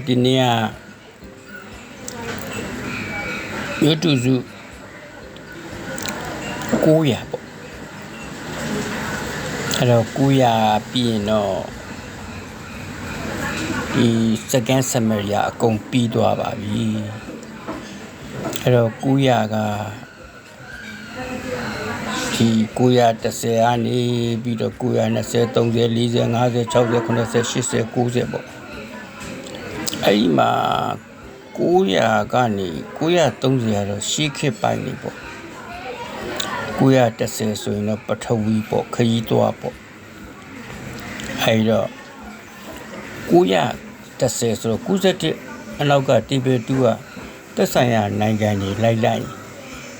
ဒီနေ့ကမြို့သူစု900ပေါ့အဲ့တော့900ပြီးရင်တော့ဒီ second summary အကုန်ပြီးသွားပါပြီအဲ့တော့900ကဒီ910ကနေပြီးတော့920 30 40 50 60 80 80 90ပေါ့အဲ့ဒီမှာ900ကနေ930ကတော့ရှေးခေတ်ပိုင်းနေပေါ့910ဆိုရင်တော့ပထဝီပေါ့ခရီးသွားပေါ့အဲ့တော့910ဆိုတော့91အနောက်ကတီဗီ2ကသက်ဆိုင်ရာနိုင်ငံတွေလိုက်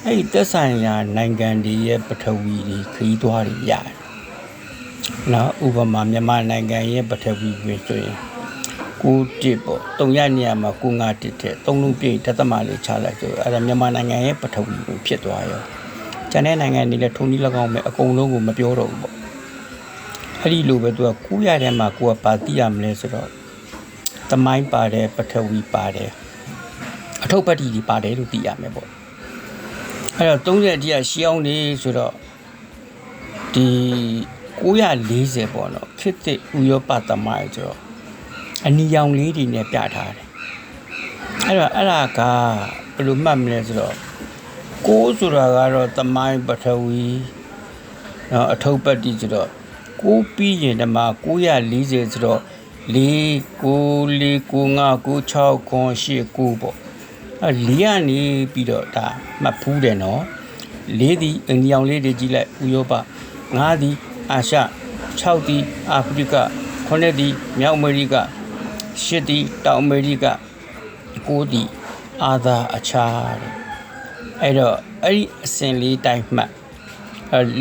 အဲ့ဒီသက်ဆိုင်ရာနိုင်ငံတွေရဲ့ပထဝီတွေခရီးသွားတွေရတယ်နော်ဥပမာမြန်မာနိုင်ငံရဲ့ပထဝီတွေဆိုရင်91ပေါ့300နေရာမှာ951တဲ့3လုံးပြည့်တသမလေးချလိုက်ဆိုအဲ့ဒါမြန်မာနိုင်ငံရဲ့ပထဝီကိုဖြစ်သွားရောကျန်တဲ့နိုင်ငံတွေလည်းထုံနည်း၎င်းပဲအကုန်လုံးကိုမပြောတော့ဘူးပေါ့အဲ့ဒီလိုပဲသူက900ထဲမှာကိုကပါသိရမလဲဆိုတော့သမိုင်းပါတယ်ပထဝီပါတယ်အထုပ်ပတ်တီတွေပါတယ်လို့သိရမယ်ပေါ့အဲ့တော့30အထိကရှေးအောင်နေဆိုတော့ဒီ940ပေါ့နော်ခေတ်သစ်ဥရောပသမိုင်းဆိုတော့အနီရောင်လေးတွေနဲ့ပြထားတယ်အဲ့တော့အဲ့ဒါကဘယ်လိုမှတ်မလဲဆိုတော့9ဆိုတာကတော့သမိုင်းပထဝီနော်အထုပ်ပတ်တိဆိုတော့9ပြီးရင်ဓမ္မ940ဆိုတော့4 9 4 9 5 9 6 9 8 9ပေါ့အဲ့4ကနေပြီးတော့ဒါမှတ်ဖူးတယ်နော်4ဒီအနီရောင်လေးတွေကြည့်လိုက်ဥရောပ5ဒီအာရှ6ဒီအာဖရိက9ဒီမြောက်အမေရိက10ဒီတောင်အမေရိက9ဒီအာသာအခြားအဲ့တော့အဲ့ဒီအစဉ်လေးတိုင်းမှတ်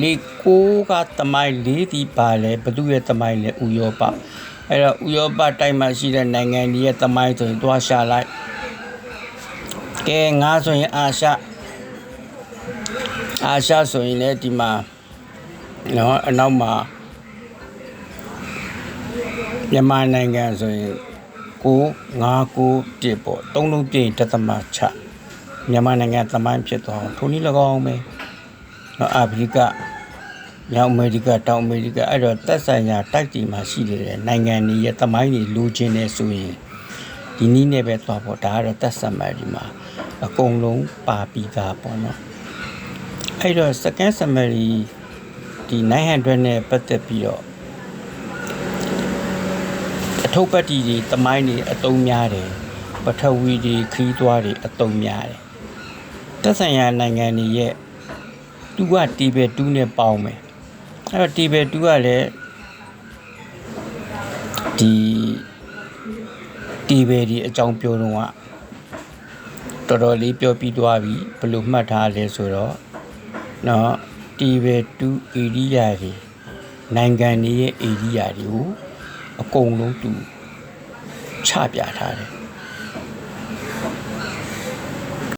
လေ9ကသမိုင်း4ဒီပါလဲဘသူရဲ့သမိုင်းလဲဥရောပအဲ့တော့ဥရောပတိုင်းမှာရှိတဲ့နိုင်ငံတွေရဲ့သမိုင်းဆိုရင်သွားရှာလိုက်ကဲငါဆိုရင်အာရှဆိုရင်လည်းဒီမှာနော်အနောက်မှာမြန်မာနိုင်ငံဆိုရင်951ပေါ့3လုံးပြည့်တသမချမြန်မာနိုင်ငံသမိုင်းဖြစ်သွားထိုနည်း၎င်းပဲနော်အာဖရိကမြောက်အမေရိကတောင်အမေရိကအဲ့တော့သက်ဆိုင်ရာတိုက်တီမှာရှိတဲ့နိုင်ငံတွေရဲ့သမိုင်းတွေလိုချင်နေဆိုရင်ဒီနည်းနဲ့ပဲသွားပေါ့ဒါကတော့သက်ဆက်မယ်ဒီမှာအကုန်လုံးပါပြီးသားပေါ့နော်အဲ့တော့ second summary ဒီ900နဲ့ပတ်သက်ပြီးတော့အထုပ်ပတ်တီတွေသမိုင်းတွေအတုံးများတယ်ပထဝီတွေခီးသွားတွေအတုံးများတယ်သက်ဆိုင်ရာနိုင်ငံတွေရဲ့သူကတီဗီ2နဲ့ပေါင်းမယ်အဲ့တော့တီဗီ2ကလည်းဒီတီဗီတွေအကြောင်းပြောတော့ကတော်တော်လေးပြောပြီးသွားပြီဘယ်လိုမှတ်ထားလဲဆိုတော့နော်တီဗီ2 area တွေနိုင်ငံတွေရဲ့ area တွေကိုအကုန်လုံးသူချပြထားတယ်